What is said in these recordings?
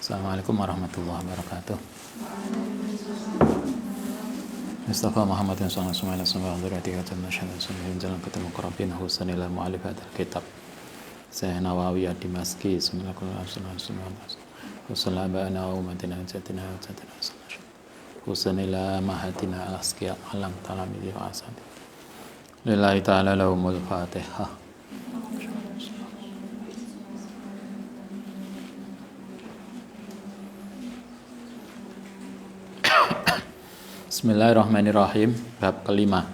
Assalamualaikum warahmatullahi wabarakatuh. Mustafa Muhammad sallallahu alaihi wasallam hadrati hatam nashhadu sunnahin jalan ketemu qarabin husan ila mu'allif hadzal kitab. Saya Nawawi ad-Dimashqi sallallahu Husan ba'ana wa umatina jatina wa jatina Husan ila mahatina al-asqiya alam talamidi wa asadi. Lillahi ta'ala lahumul fatihah. Bismillahirrahmanirrahim. Bab kelima,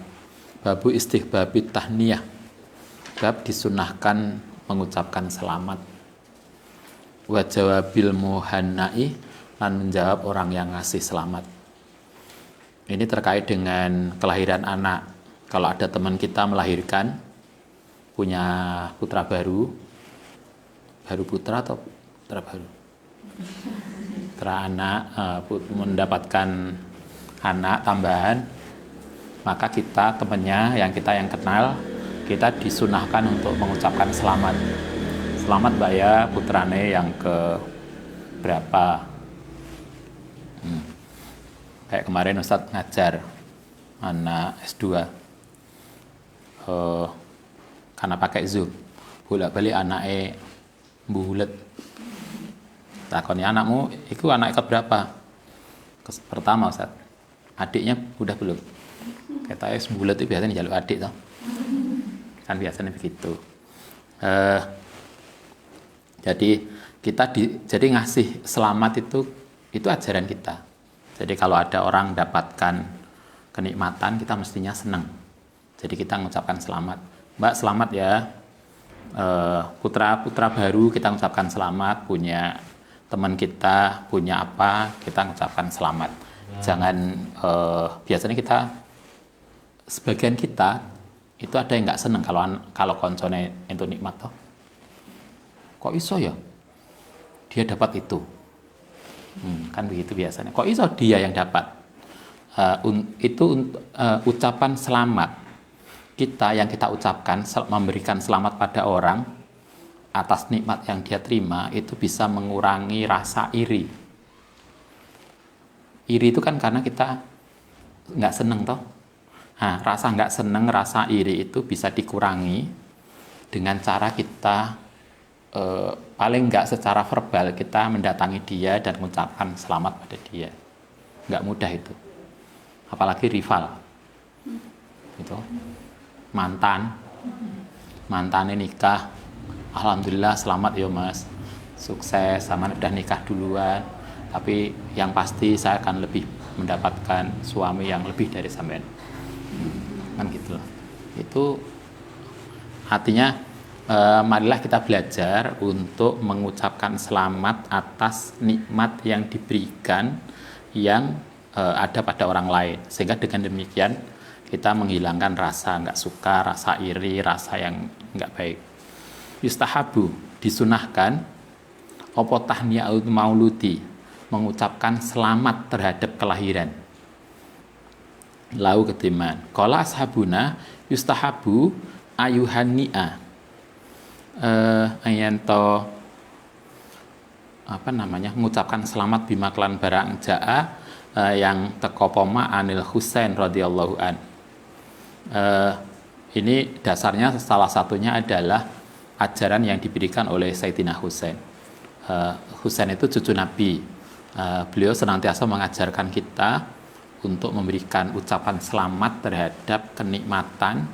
babu istihbabi tahniyah, bab disunahkan mengucapkan selamat. Wa jawabil muhannai, dan menjawab orang yang ngasih selamat. Ini terkait dengan kelahiran anak. Kalau ada teman kita melahirkan, punya putra baru putra atau putra baru? Putra anak, mendapatkan anak tambahan, maka kita temannya yang kenal, kita disunahkan untuk mengucapkan selamat. Selamat Mbak ya, putrane yang ke berapa. Kayak kemarin Ustadz ngajar anak S2, karena pakai Zoom, bolak-balik anaknya bulet. Takutnya anakmu itu anak ke berapa? Pertama Ustadz. Adiknya udah belum? Katanya sebulan itu biasanya jalur adik toh. Kan biasanya begitu. Jadi kita jadi ngasih selamat itu ajaran kita. Jadi kalau ada orang dapatkan kenikmatan, kita mestinya senang. Jadi kita mengucapkan selamat. Mbak selamat ya. Putra baru kita mengucapkan selamat. Punya teman kita punya apa, kita mengucapkan selamat. Jangan biasanya sebagian kita itu ada yang nggak seneng kalau koncone itu nikmat toh. Kok iso ya dia dapat itu, kan begitu biasanya. Kok iso dia yang dapat ucapan selamat kita yang kita ucapkan, memberikan selamat pada orang atas nikmat yang dia terima, itu bisa mengurangi rasa iri. Iri itu kan karena kita nggak seneng toh. Nah, rasa nggak seneng, rasa iri itu bisa dikurangi dengan cara kita paling nggak secara verbal kita mendatangi dia dan mengucapkan selamat pada dia. Nggak mudah itu. Apalagi rival. Itu mantannya nikah. Alhamdulillah selamat ya Mas. Sukses, sama udah nikah duluan. Tapi yang pasti saya akan lebih mendapatkan suami yang lebih dari sampean. Kan gitu. Itu artinya marilah kita belajar untuk mengucapkan selamat atas nikmat yang diberikan yang ada pada orang lain. Sehingga dengan demikian kita menghilangkan rasa nggak suka, rasa iri, rasa yang nggak baik. Yustahabu, disunahkan opo tahniya'ul mauludi, mengucapkan selamat terhadap kelahiran. Lau ketiman. Qala ashabuna yustahabu ayuhanni'a. Ayanto mengucapkan selamat bimaklan barang ja'a yang tekopoma anil Husain radhiyallahu an. Ini dasarnya salah satunya adalah ajaran yang diberikan oleh Sayyidina Husain. Husain itu cucu Nabi. Beliau senantiasa mengajarkan kita untuk memberikan ucapan selamat terhadap kenikmatan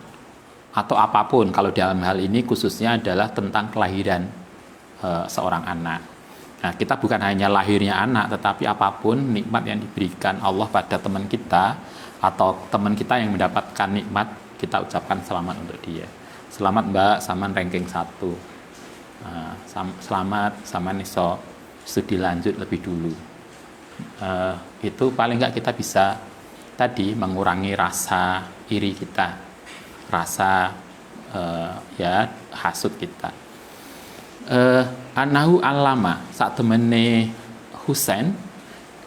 atau apapun. Kalau dalam hal ini khususnya adalah tentang kelahiran seorang anak. Nah, kita bukan hanya lahirnya anak, tetapi apapun nikmat yang diberikan Allah pada teman kita atau teman kita yang mendapatkan nikmat, kita ucapkan selamat untuk dia. Selamat Mbak, saman ranking 1. Selamat saman iso studi lanjut lebih dulu. Itu paling nggak kita bisa mengurangi rasa iri kita, rasa hasud kita. Anahu alama saat temene Husain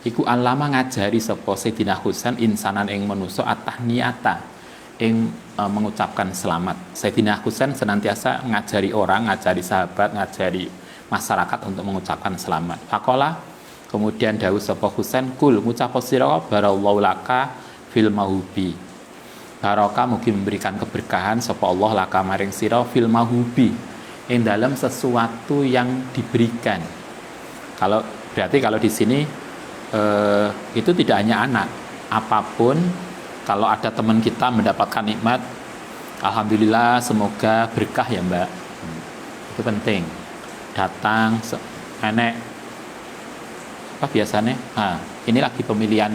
iku alama ngajari sapa Sayyidina Husain insanan ing manusa at-tahniyata ing mengucapkan selamat. Sayyidina Husain senantiasa ngajari orang, ngajari sahabat, ngajari masyarakat untuk mengucapkan selamat. Faqala Kemudian dawuh sapa Husain, kul ngucap sira barallahu laka fil mahubi. Barokah mugi memberikan keberkahan sapa Allah laka maring sira fil mahubi, ing dalam sesuatu yang diberikan. Kalau berarti kalau di sini itu tidak hanya anak, apapun kalau ada teman kita mendapatkan nikmat, alhamdulillah semoga berkah ya Mbak. Itu penting. Datang enek apa biasanya? Ini lagi pemilihan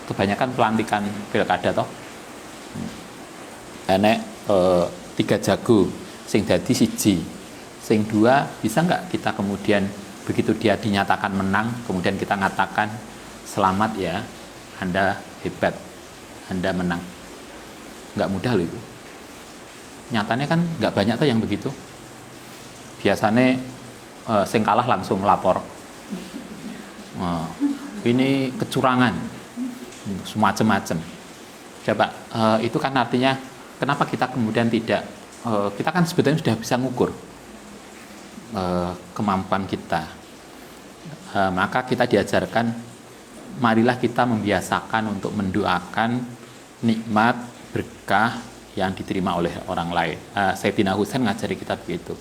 kebanyakan pelantikan pilkada toh. Enek 3 jago sing dadi siji, sing 2 bisa nggak kita kemudian begitu dia dinyatakan menang kemudian kita ngatakan selamat ya, Anda hebat, Anda menang. Nggak mudah loh itu. Nyatanya kan nggak banyak tuh yang begitu. Biasanya sing kalah langsung lapor. Ini kecurangan semacam-macam. Coba itu kan artinya kenapa kita kemudian tidak kita kan sebetulnya sudah bisa ngukur kemampuan kita. Maka kita diajarkan marilah kita membiasakan untuk mendoakan nikmat berkah yang diterima oleh orang lain. Sayyidina Husain ngajari kita begitu.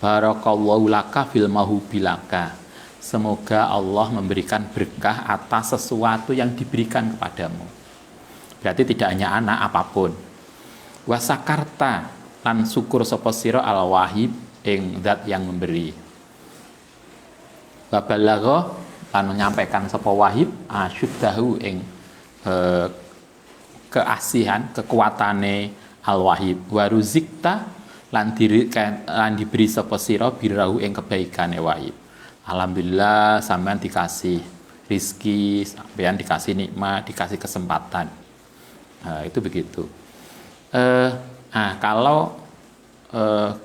Barakallahu laka fil mahubilaka. Semoga Allah memberikan berkah atas sesuatu yang diberikan kepadamu. Berarti tidak hanya anak, apapun. Wasakarta lan syukur sapa sira al wahib ing zat yang memberi. Babalagha lan menyampaikan sapa wahib asyuddahu ing keasihan, kekuatane al wahib. Waruzikta lan diberi sapa sira birahu ing kebaikane wahib. Alhamdulillah sampean dikasih rizki, sampean dikasih nikmat, dikasih kesempatan. Itu begitu. Kalau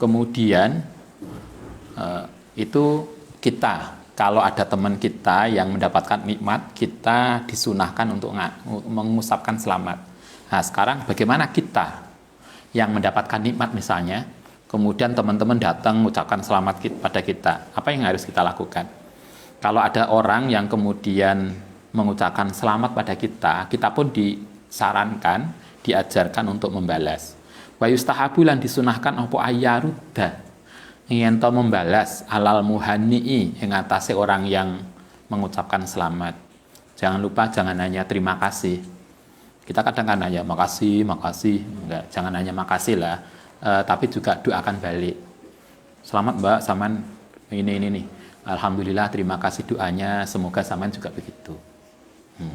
kemudian itu kita, kalau ada teman kita yang mendapatkan nikmat, kita disunahkan untuk mengucapkan selamat. Nah sekarang bagaimana kita yang mendapatkan nikmat misalnya, kemudian teman-teman datang mengucapkan selamat pada kita, apa yang harus kita lakukan? Kalau ada orang yang kemudian mengucapkan selamat pada kita, kita pun disarankan, diajarkan untuk membalas. Wa yustahabu lan disunahkan apa ayyarudda, ingin to membalas alal muhanni'i, yang atase orang yang mengucapkan selamat. Jangan lupa, jangan hanya terima kasih. Kita kadang kan hanya makasih, enggak, jangan hanya makasih lah. Tapi juga doakan balik. Selamat Mbak, saman ini nih. Alhamdulillah, terima kasih doanya. Semoga saman juga begitu.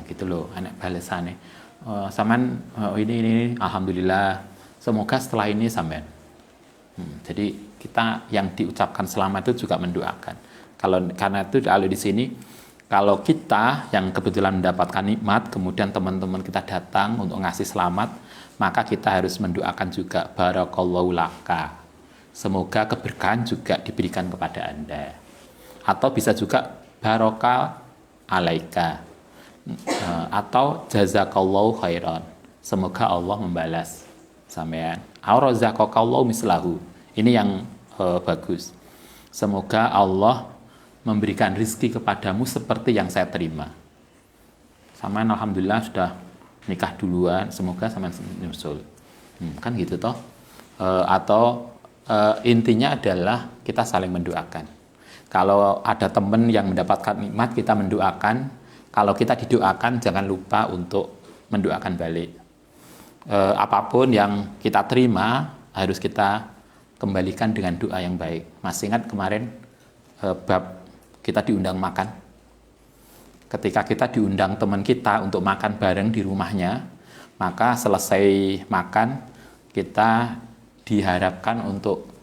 Gitu loh, anak balasannya. Saman ini. Alhamdulillah. Semoga setelah ini saman. Jadi kita yang diucapkan selamat itu juga mendoakan. Karena itu kalau di sini, kalau kita yang kebetulan mendapatkan nikmat, kemudian teman-teman kita datang untuk ngasih selamat, maka kita harus mendoakan juga barakallahu laka. Semoga keberkahan juga diberikan kepada Anda. Atau bisa juga barokah alaika. Atau jazakallahu khairan. Semoga Allah membalas sampean. Au razaqakallahu mislahu. Ini yang bagus. Semoga Allah memberikan rizki kepadamu seperti yang saya terima. Sampean alhamdulillah sudah nikah duluan, semoga sampean nyusul. Kan gitu toh. Atau intinya adalah kita saling mendoakan. Kalau ada teman yang mendapatkan nikmat, kita mendoakan. Kalau kita didoakan, jangan lupa untuk mendoakan balik. Apapun yang kita terima, harus kita kembalikan dengan doa yang baik. Masih ingat kemarin bab kita diundang makan? Ketika kita diundang teman kita untuk makan bareng di rumahnya, maka selesai makan, kita diharapkan untuk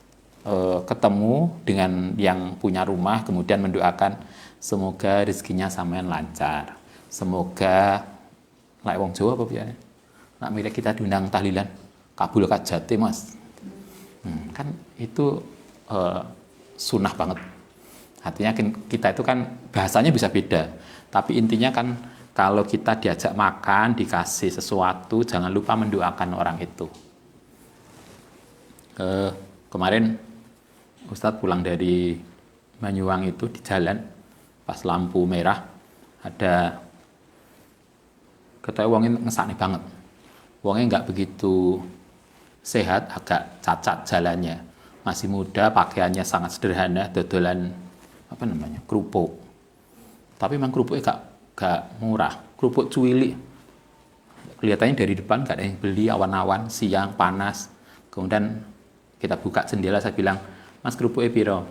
ketemu dengan yang punya rumah, kemudian mendoakan semoga rezekinya sampean lancar. Semoga lek wong Jawa apa piye? Nak milih kita diundang tahlilan, kabul kajate Mas. Kan itu sunnah banget. Artinya kita itu kan bahasanya bisa beda, tapi intinya kan kalau kita diajak makan, dikasih sesuatu, jangan lupa mendoakan orang itu. Kemarin Ustadz pulang dari Banyuwangi itu di jalan, pas lampu merah ada kata wongnya ngesakne banget. Wongnya nggak begitu sehat, agak cacat jalannya. Masih muda, pakaiannya sangat sederhana, dodolan apa namanya, kerupuk. Tapi memang kerupuknya gak murah, kerupuk cuili. Kelihatannya dari depan gak ada yang beli, awan-awan, siang, panas. Kemudian kita buka jendela, saya bilang, Mas kerupuknya piro?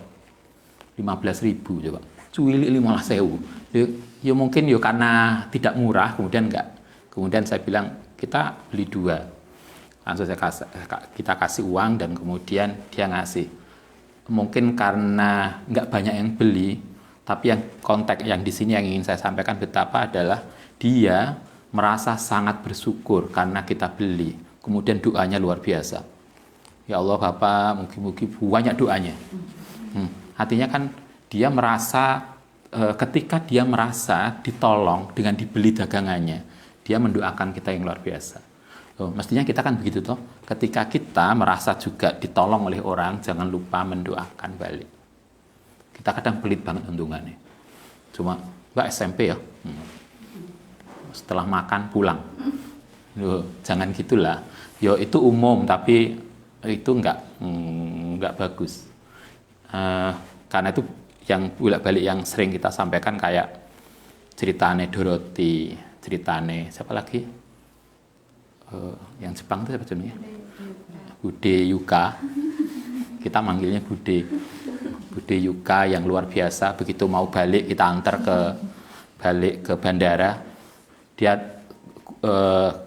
15.000 coba. Cuili 15.000. Ya mungkin ya karena tidak murah, kemudian enggak. Kemudian saya bilang, kita beli 2. Langsung kita kasih uang dan kemudian dia ngasih. Mungkin karena nggak banyak yang beli, tapi yang konteks yang di sini yang ingin saya sampaikan betapa adalah dia merasa sangat bersyukur karena kita beli. Kemudian doanya luar biasa. Ya Allah Bapak, mungkin banyak doanya. Artinya kan dia merasa ketika dia merasa ditolong dengan dibeli dagangannya, dia mendoakan kita yang luar biasa. Mestinya kita kan begitu toh. Ketika kita merasa juga ditolong oleh orang, jangan lupa mendoakan balik. Kita kadang pelit banget untungannya. Cuma Mbak SMP ya, setelah makan pulang. Jangan gitulah. Yo itu umum, tapi itu nggak bagus. Karena itu yang bolak-balik yang sering kita sampaikan kayak ceritane Dorothy, ceritane siapa lagi? Yang Jepang itu siapa namanya? Bude Yuka. Kita manggilnya Bude Yuka yang luar biasa. Begitu mau balik, kita antar balik ke bandara. Dia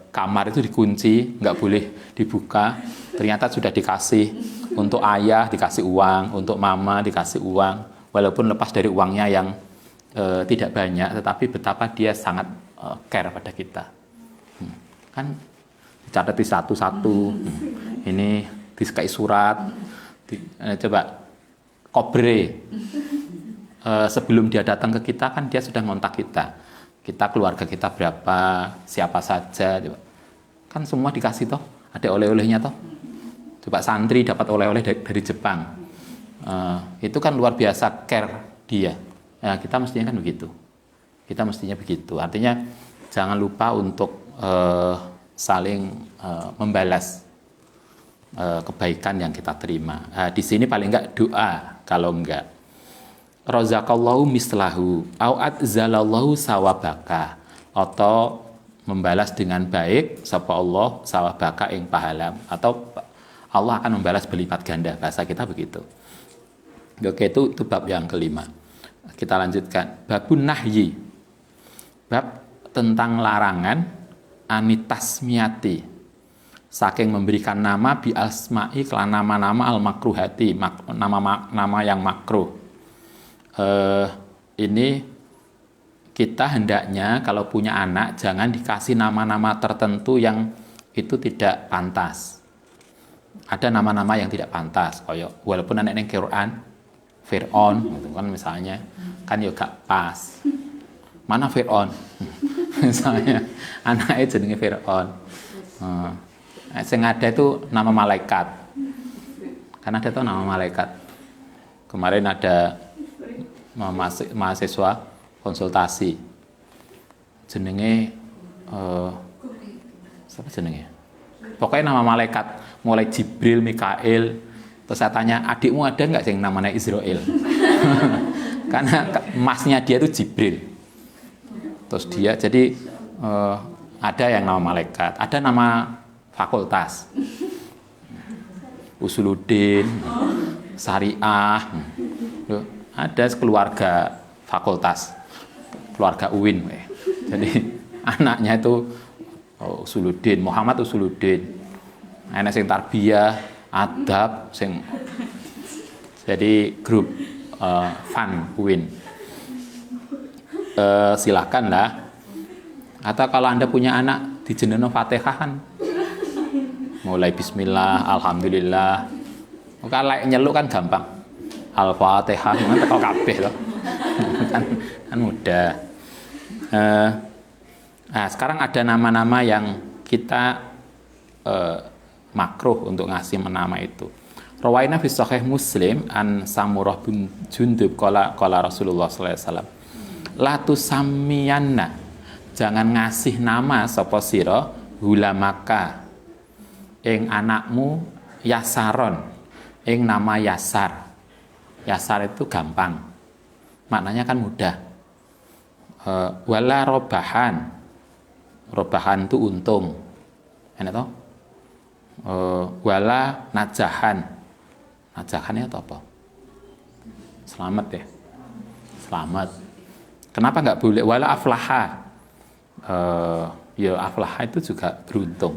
kamar itu dikunci, nggak boleh dibuka. Ternyata sudah dikasih untuk ayah dikasih uang, untuk mama dikasih uang. Walaupun lepas dari uangnya yang tidak banyak, tetapi betapa dia sangat care pada kita. Kan dicatat satu-satu. Ini disukai surat. Coba kobre. Sebelum dia datang ke kita kan dia sudah ngontak kita. Kita keluarga kita berapa, siapa saja. Coba. Kan semua dikasih toh. Ada oleh-olehnya toh. Coba santri dapat oleh-oleh dari Jepang. Itu kan luar biasa care dia. Ya, kita mestinya kan begitu. Kita mestinya begitu. Artinya jangan lupa untuk saling membalas kebaikan yang kita terima. Di sini paling enggak doa, kalau enggak razaqallahu mislahu au adzalallahu sawabaka, atau membalas dengan baik sapa Allah sawabaka ing pahala, atau Allah akan membalas berlipat ganda, bahasa kita begitu. Oke, itu bab yang kelima. Kita lanjutkan babun nahyi, bab tentang larangan anitasmiati, saking memberikan nama bi asma'i kelan nama-nama al makruhati, nama yang makruh. Ini kita hendaknya kalau punya anak jangan dikasih nama-nama tertentu yang itu tidak pantas. Ada nama-nama yang tidak pantas, koyok walaupun anak yang Quran Fir'aun gitu kan misalnya, kan ya gak pas. Mana Fir'aun? Misalnya anaknya jenenge Fir'aun. Yang ada itu nama malaikat. Karena ada tuh nama malaikat. Kemarin ada mahasiswa konsultasi. Jenenge siapa jenenge? Pokoknya nama malaikat mulai Jibril, Mikail. Terus saya tanya, adikmu ada nggak yang namanya Israel? Karena emasnya dia itu Jibril. Terus dia jadi ada yang nama malaikat, ada nama fakultas, Usuluddin, Syariah, ada keluarga fakultas, keluarga UIN. Jadi anaknya itu Usuluddin, Muhammad Usuluddin, anak sing tarbiyah, adab, sing jadi grup fun UIN. Silahkan lah. Atau kalau Anda punya anak di jeneno Fatihah kan mulai bismillah, alhamdulillah. Kalau nyeluk kan gampang. Al-Fatihah kan teko kabeh loh. kan mudah. Nah, sekarang ada nama-nama yang kita makruh untuk ngasih nama itu. Rawaina fi sahih Muslim an Samurah bin Jundub qala Rasulullah sallallahu alaihi wasallam. latu samiyanna, jangan ngasih nama sapa sira hulamaka ing anakmu yasaron, ing nama Yasar. Yasar itu gampang, maknanya kan mudah. Wala robahan, robahan itu untung, enak toh? Wala najahan, najahannya itu apa? Selamat ya, selamat. Kenapa nggak boleh? Wala aflaha, ya aflaha itu juga beruntung.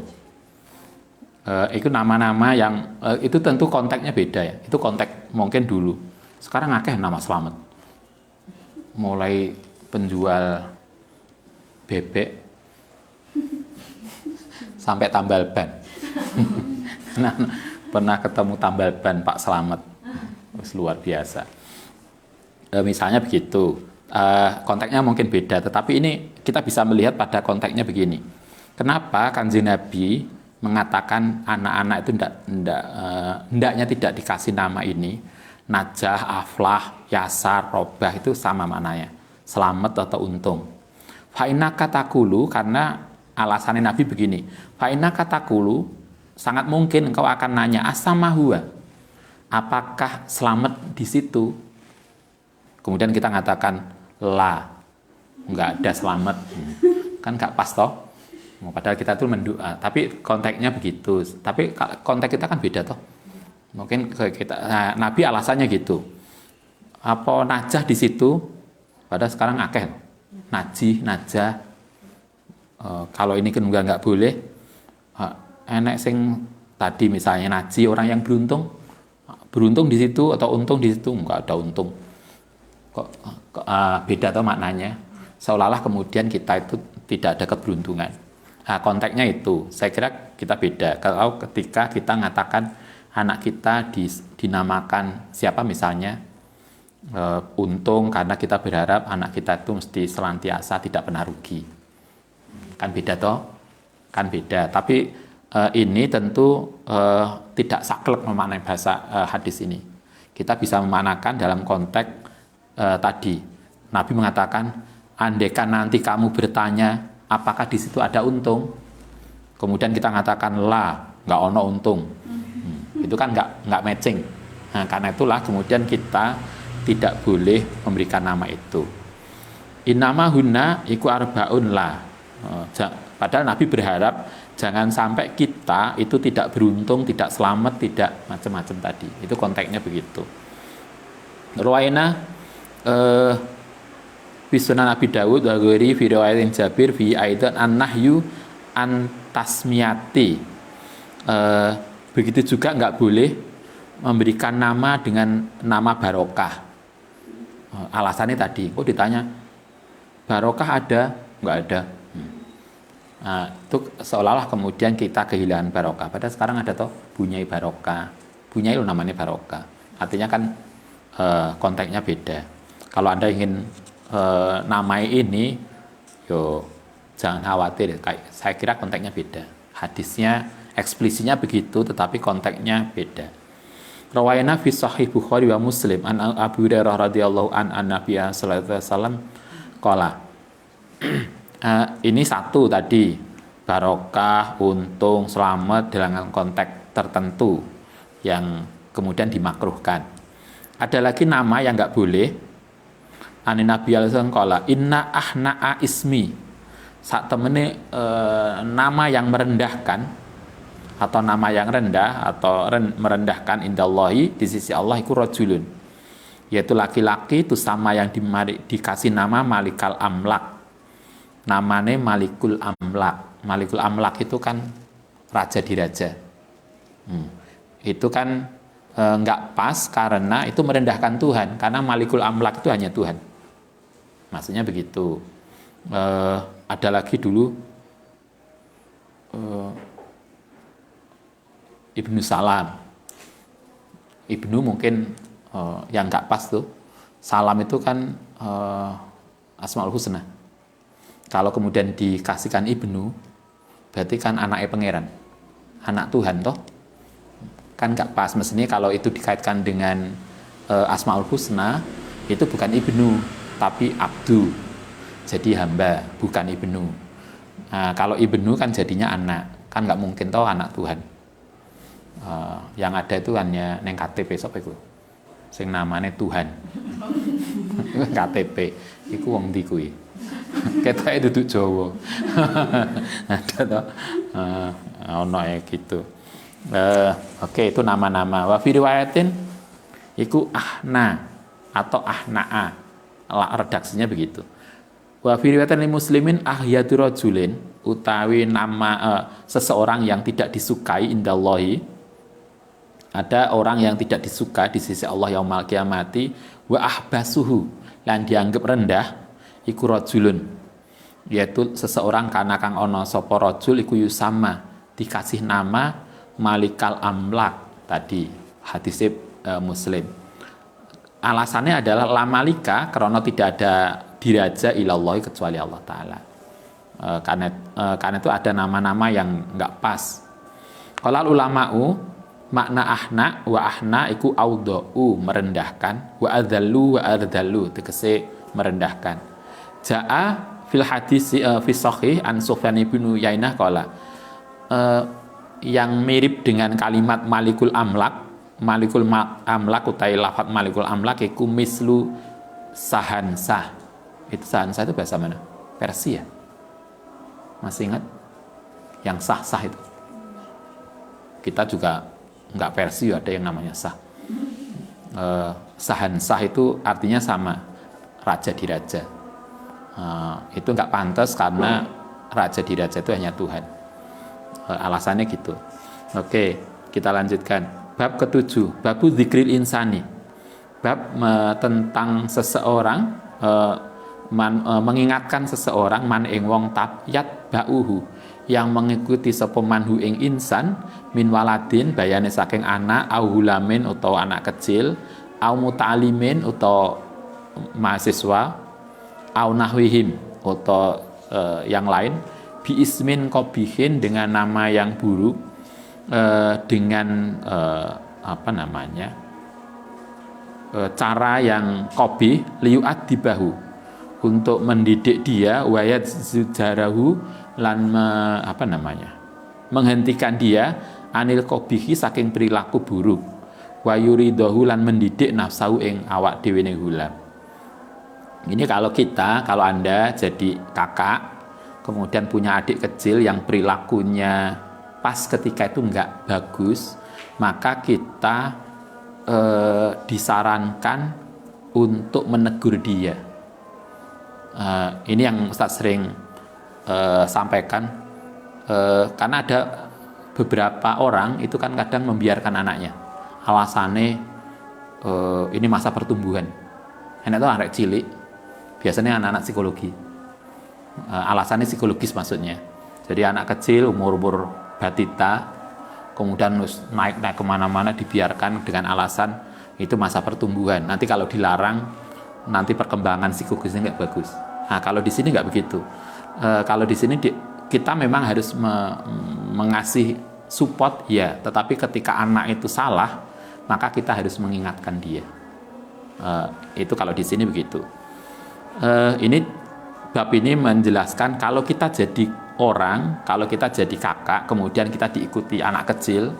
Itu nama-nama yang itu tentu konteksnya beda ya. Itu konteks mungkin dulu. Sekarang akeh nama selamat. Mulai penjual bebek sampai tambal ban. Nah, pernah ketemu tambal ban Pak Slamet. Luar biasa. Misalnya begitu. Konteksnya mungkin beda, tetapi ini kita bisa melihat pada konteksnya begini. Kenapa Kanjeng Nabi mengatakan anak-anak itu hendaknya tidak dikasih nama ini, najah, aflah, yasar, robah, itu sama maknanya, selamat atau untung. Fa'inna katakulu, karena alasannya Nabi begini, fa'inna katakulu, sangat mungkin engkau akan nanya, asamahua, apakah selamat di situ? Kemudian kita mengatakan la, nggak ada selamat, kan nggak pas toh. Padahal kita tuh mendoa, tapi konteksnya begitu. Tapi konteks kita kan beda toh. Mungkin kita, nah, Nabi alasannya gitu. Apa najah di situ? Padahal sekarang akeh najih, najah. Kalau ini kan nggak boleh. Enek sing tadi misalnya najih, orang yang beruntung di situ atau untung di situ, nggak ada untung. Kok beda toh maknanya. Seolah-olah kemudian kita itu tidak ada keberuntungan. Nah, konteksnya itu, saya kira kita beda. Kalau ketika kita mengatakan anak kita dinamakan siapa misalnya untung, karena kita berharap anak kita itu mesti selantiasa tidak pernah rugi. Kan beda toh? Kan beda. Tapi ini tentu tidak saklek memaknai bahasa hadis ini. Kita bisa memanakan dalam konteks tadi. Nabi mengatakan, andaikan nanti kamu bertanya apakah di situ ada untung, kemudian kita mengatakan la, nggak ono untung, itu kan nggak matching. Nah, karena itulah kemudian kita tidak boleh memberikan nama itu. Innama hunna iku arbaun la. Padahal Nabi berharap jangan sampai kita itu tidak beruntung, tidak selamat, tidak macam-macam tadi. Itu konteksnya begitu. Ruwaina Bisunan Nabi Dawud wa ghairi fi riwayatin Jabir fi aidan an-nahyu an tasmiyati. Begitu juga nggak boleh memberikan nama dengan nama barokah. Alasannya tadi, kok ditanya barokah ada? Nggak ada. Nah, itu seolah-olah kemudian kita kehilangan barokah. Padahal sekarang ada toh bunyai barokah. Bunyai itu namanya barokah. Artinya kan konteksnya beda. Kalau Anda ingin namai ini, yo jangan khawatir. Saya kira konteksnya beda. Hadisnya eksplisitnya begitu, tetapi konteksnya beda. Rawayana fi Sahih Bukhari wa Muslim an Abu Hurairah radhiyallahu an Nabi sallallahu alaihi wasallam qala. Ini satu tadi, barokah, untung, selamat dalam konteks tertentu yang kemudian dimakruhkan. Ada lagi nama yang nggak boleh. Ani Nabi alaihi qala inna ahna'a ismi, sak temene nama yang merendahkan atau nama yang rendah atau merendahkan indallahi di sisi Allah iku rajulun, yaitu laki-laki itu sama yang dikasih nama Malikal Amlak, namanya Malikul Amlak. Malikul Amlak itu kan raja diraja. Itu kan nggak pas karena itu merendahkan Tuhan, karena Malikul Amlak itu hanya Tuhan. Maksudnya begitu. Ada lagi dulu Ibnu Salam. Ibnu mungkin yang nggak pas tuh. Salam itu kan Asmaul Husna. Kalau kemudian dikasihkan Ibnu, berarti kan anaknya pangeran, anak Tuhan toh. Kan nggak pas. Mestinya kalau itu dikaitkan dengan Asmaul Husna, itu bukan Ibnu tapi Abdu. jadi hamba, bukan ibnu. Nah, kalau ibnu kan jadinya anak, kan nggak mungkin toh anak Tuhan. Yang ada itu hanya neng KTP sapa iku? Sing namanya Tuhan. KTP iku wong ndi kuwi? Ketoke duduk Jawa. Ada toh. Ono ya gitu. Oke, itu nama-nama. Wa fi riwayatin iku ahna atau ahnaa. Redaksinya begitu. Wa fi riwayatin muslimin ahyadu rajulin utawi nama seseorang yang tidak disukai indallahi. Ada orang yang tidak disuka di sisi Allah yaumul qiyamati wa ahbasuhu lan dianggap rendah iku rajulun, yaitu seseorang kana kang ana sapa rajul iku yusama dikasih nama malikal amlak tadi hadis Muslim. Alasannya adalah la malika karena tidak ada diraja ilallah kecuali Allah taala. Karena itu ada nama-nama yang enggak pas. Qala ulama'u makna ahna wa ahna iku audhu merendahkan wa adzallu wa adzallu tegese merendahkan. Jaa fil hadis fi sahih an Sufyan bin Uyainah qala yang mirip dengan kalimat malikul amlak utai lafaz malikul amlak iku mislu sahansah. Itu sahansah itu bahasa mana? Persia. Masih ingat yang sah-sah itu? Kita juga enggak versi ada yang namanya sah. Sahansah itu artinya sama, raja diraja. Itu enggak pantas karena raja diraja itu hanya Tuhan. Alasannya gitu. Oke, kita lanjutkan. Bab ke-7, babu dzikril insani. Bab tentang seseorang mengingatkan seseorang man ing wong tabyat bauhu yang mengikuti sapa manhu ing insan min waladin bayane saking anak au hulamin utawa anak kecil au muta'alimin utawa mahasiswa au nahwihim utawa yang lain bi ismin qabihin dengan nama yang buruk dengan cara yang qabih liyu'adibahu untuk mendidik dia wayat zujarahu lan menghentikan dia anil qabihi saking perilaku buruk wa yuridahu lan mendidik nafsu ing awak dhewe ne hulam. Ini kalau Anda jadi kakak kemudian punya adik kecil yang perilakunya pas ketika itu enggak bagus, maka kita disarankan untuk menegur dia. Ini yang Ustaz sering sampaikan, karena ada beberapa orang itu kan kadang membiarkan anaknya, alasannya ini masa pertumbuhan, enak tuh anak cilik, biasanya anak-anak psikologi, alasannya psikologis maksudnya. Jadi anak kecil umur batita kemudian naik kemana-mana dibiarkan dengan alasan itu masa pertumbuhan, nanti kalau dilarang nanti perkembangan psikologisnya nggak bagus. Nah kalau di sini nggak begitu. Kalau di sini kita memang harus mengasih support ya, tetapi ketika anak itu salah maka kita harus mengingatkan dia. Itu kalau di sini begitu. Ini bab ini menjelaskan kalau kita jadi orang, kalau kita jadi kakak kemudian kita diikuti anak kecil,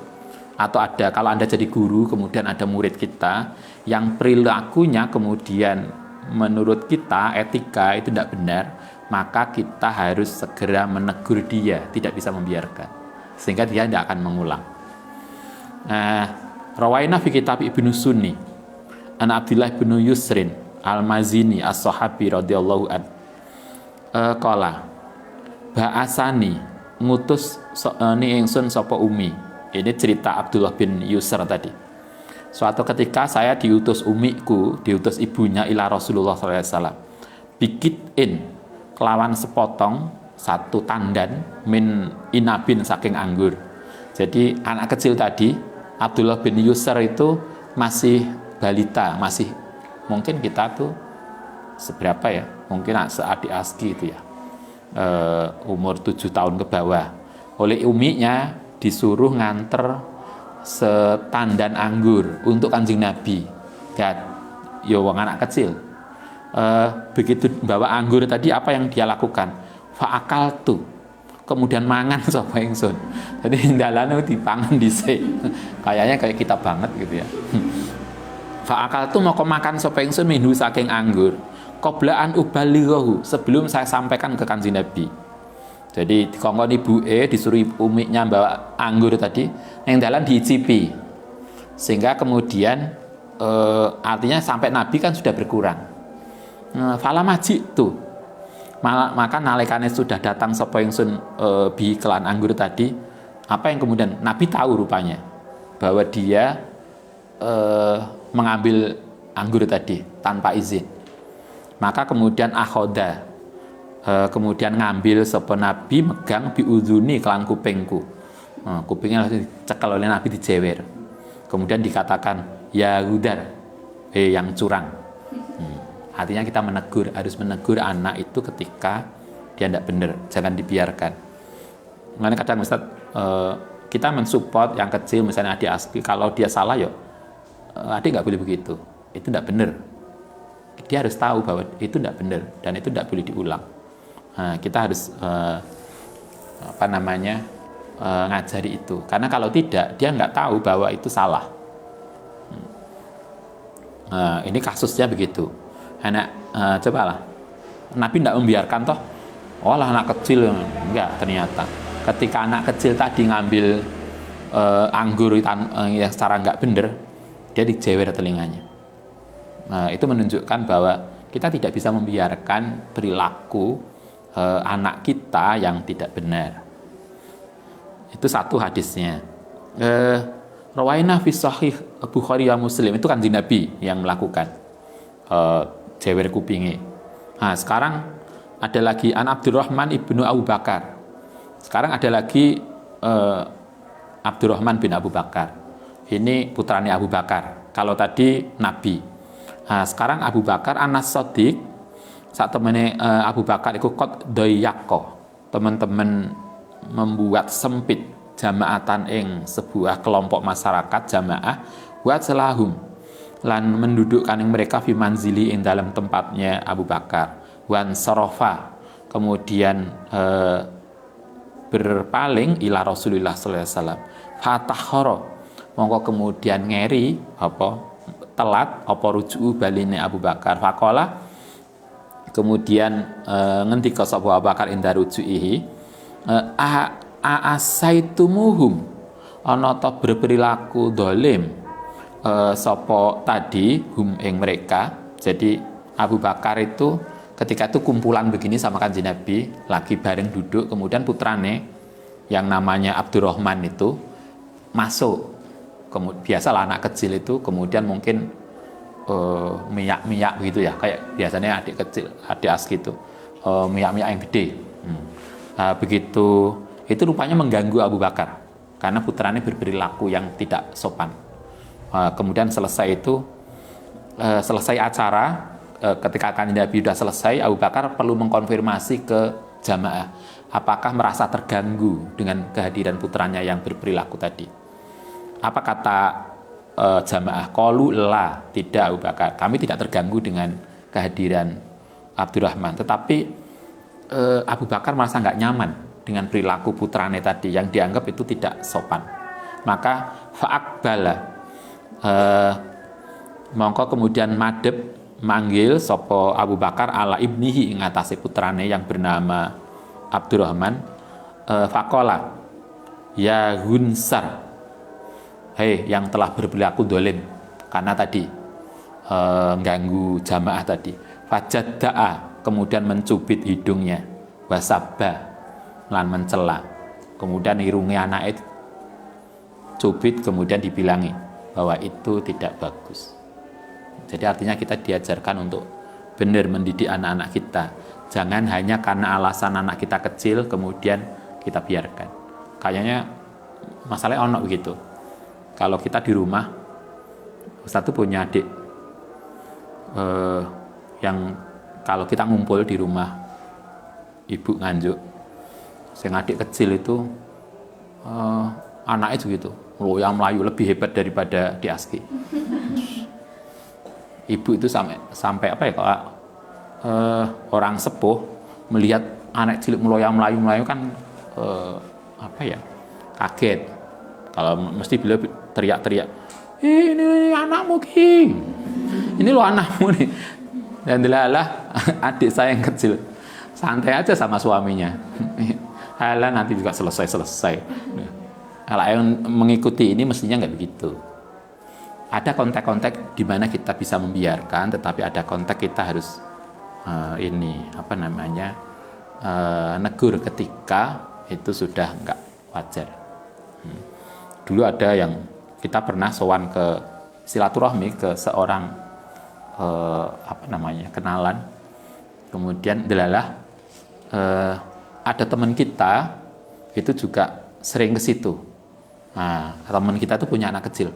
atau kalau Anda jadi guru kemudian ada murid kita yang perilakunya kemudian menurut kita etika itu tidak benar, maka kita harus segera menegur dia, tidak bisa membiarkan, sehingga dia tidak akan mengulang. Rawaina fi kitab Ibnu Sunni an Abdullah bin Yusrin al-Mazini as-sahabi radhiyallahu an qala ba'asani ngutus ni ingsun sapa umi. Ini cerita Abdullah bin Yusr tadi. Suatu ketika saya diutus umiku, diutus ibunya ila Rasulullah SAW. Bikit kelawan sepotong satu tandan min inabin saking anggur. Jadi anak kecil tadi Abdullah bin Yusr itu masih balita, masih mungkin kita tuh seberapa ya? Mungkin seadik Aski itu ya, umur 7 tahun ke bawah. Oleh uminya disuruh nganter setandan anggur untuk Kanjeng Nabi. Ya wong anak kecil. begitu bawa anggur tadi apa yang dia lakukan? Fa'akaltu, kemudian mangan sapa ingsun. Jadi dalane dipangan dhisik. Kayaknya kayak kita banget gitu ya. Fa'akaltu moko makan sapa ingsun minhu saking anggur. Qoblaan ubalighahu, sebelum saya sampaikan ke Kanjeng Nabi. Jadi dikongkon ibuke disuruh umiknya bawa anggur tadi, yang dalan diicipi. Sehingga kemudian artinya sampai Nabi kan sudah berkurang. Fala maji tuh. Maka nalikane sudah datang sapa ingsun bi kelan anggur tadi, apa yang kemudian Nabi tahu rupanya bahwa dia mengambil anggur tadi tanpa izin. Maka kemudian akhoda, kemudian ngambil sapa Nabi megang biudhuni kelan kupingku. Kupingnya langsung dicekel oleh Nabi, dijewer. Kemudian dikatakan ya Hudar, yang curang. Artinya kita harus menegur anak itu ketika dia tidak benar, jangan dibiarkan. Makanya kadang Ustaz, kita mensupport yang kecil, misalnya adik Aski, kalau dia salah ya adik nggak boleh begitu, itu tidak benar. Dia harus tahu bahwa itu tidak benar dan itu tidak boleh diulang. Kita harus ngajari itu, karena kalau tidak dia nggak tahu bahwa itu salah. Ini kasusnya begitu. Cobalah, Nabi tidak membiarkan toh, anak kecil, enggak, ternyata ketika anak kecil tadi ngambil anggur yang secara enggak benar, dia dijewer telinganya. Itu menunjukkan bahwa kita tidak bisa membiarkan perilaku anak kita yang tidak benar. Itu satu hadisnya. Rawaina fi sahih Bukhari wa Muslim, itu kan Nabi yang melakukan jewer kupingi. Sekarang ada lagi an Abdurrahman ibnu Abu Bakar. Sekarang ada lagi Abdurrahman bin Abu Bakar. Ini putranya Abu Bakar. Kalau tadi Nabi. Sekarang Abu Bakar Anas Shadiq, saat temannya Abu Bakar itu kot doyako, teman-teman membuat sempit jamaatan ing sebuah kelompok masyarakat jamaah buat selahum lan mendudukkan yang mereka fi manzili ing dalam tempatnya Abu Bakar wan sorofa, kemudian berpaling ila Rasulullah sallallahu alaihi wasallam fatahoro, mongko kemudian ngeri telat ruju'u baline Abu Bakar fakola, kemudian ngendika sapa Abu Bakar inda ruju'ihi aasaitumuhum, ana ta berperilaku dolim sapa tadi hum ing mereka. Jadi Abu Bakar itu ketika itu kumpulan begini sama Kanjeng Nabi lagi bareng duduk, kemudian putrane yang namanya Abdurrahman itu masuk. Biasalah anak kecil itu kemudian mungkin miyak gitu ya, kayak biasanya adik kecil, adik Aski itu miyak yang gede. Begitu itu rupanya mengganggu Abu Bakar karena putranya berperilaku yang tidak sopan. Kemudian selesai acara, ketika Kanjeng Nabi sudah selesai, Abu Bakar perlu mengkonfirmasi ke jamaah apakah merasa terganggu dengan kehadiran putranya yang berperilaku tadi. Apa kata jamaah? Qalu la, tidak Abu Bakar, kami tidak terganggu dengan kehadiran Abdurrahman, tetapi Abu Bakar merasa nggak nyaman dengan perilaku putranya tadi yang dianggap itu tidak sopan. Maka fa'akbala, mongko kemudian madhep manggil sopo Abu Bakar ala ibnihi ing atase putrane yang bernama Abdurrahman. Fakola ya Gunsar, hei yang telah berperilaku dolim karena tadi ganggu jamaah tadi. Fajadda'a, kemudian mencubit hidungnya, wasabba lan mencela, kemudian irungi anak itu cubit, kemudian dibilangi bahwa itu tidak bagus. Jadi artinya kita diajarkan untuk benar mendidik anak-anak kita. Jangan hanya karena alasan anak kita kecil kemudian kita biarkan. Kayaknya masalahnya ono begitu. Kalau kita di rumah, Ustaz tuh punya adik yang kalau kita ngumpul di rumah ibu nganjuk, sing adik kecil itu anaknya gitu, yang Melayu lebih hebat daripada di Aski. Ibu itu sampai apa ya, orang sepuh melihat anak cilik melayu kan apa ya, kaget. Kalau mesti beliau teriak-teriak, ini anakmu Ki, ini lo anakmu nih. Dan delalah adik saya yang kecil santai aja sama suaminya. Halah nanti juga selesai. Kalau yang mengikuti ini mestinya nggak begitu. Ada konteks-konteks di mana kita bisa membiarkan, tetapi ada konteks kita harus negur ketika itu sudah nggak wajar. Dulu ada yang kita pernah sowan ke silaturahmi ke seorang kenalan, kemudian delalah ada teman kita itu juga sering ke situ. Nah, teman kita itu punya anak kecil.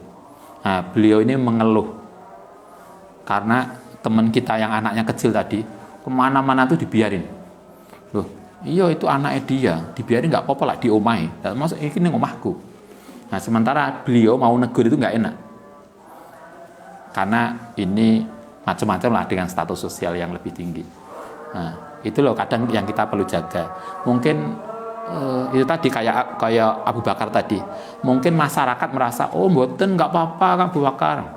Nah, beliau ini mengeluh karena teman kita yang anaknya kecil tadi kemana-mana tuh dibiarin. Loh, iya itu anaknya dia, dibiarin nggak apa-apa lah di omahe. Maksud ini omahku. Nah, sementara beliau mau negur itu nggak enak. Karena ini macam-macam lah dengan status sosial yang lebih tinggi. Nah, itu loh kadang yang kita perlu jaga. Mungkin itu tadi kayak Abu Bakar tadi. Mungkin masyarakat merasa, oh mboten nggak apa-apa Abu Bakar.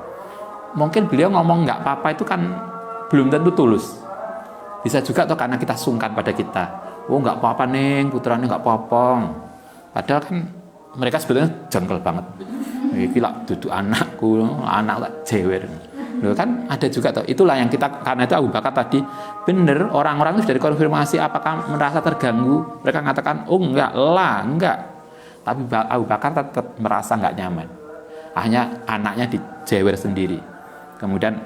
Mungkin beliau ngomong nggak apa-apa itu kan belum tentu tulus. Bisa juga tuh karena kita sungkan pada kita. Oh nggak apa-apa neng, putranya nggak apa-apa. Padahal kan mereka sebetulnya jengkel banget. Iki lak duduk anakku, anak tak jewer. Loh kan ada juga tuh. Itulah yang kita, karena itu Abu Bakar tadi bener, orang-orang itu sudah dikonfirmasi apakah merasa terganggu. Mereka mengatakan, oh enggak. Tapi Abu Bakar tetap merasa enggak nyaman. Hanya anaknya dijewer sendiri. Kemudian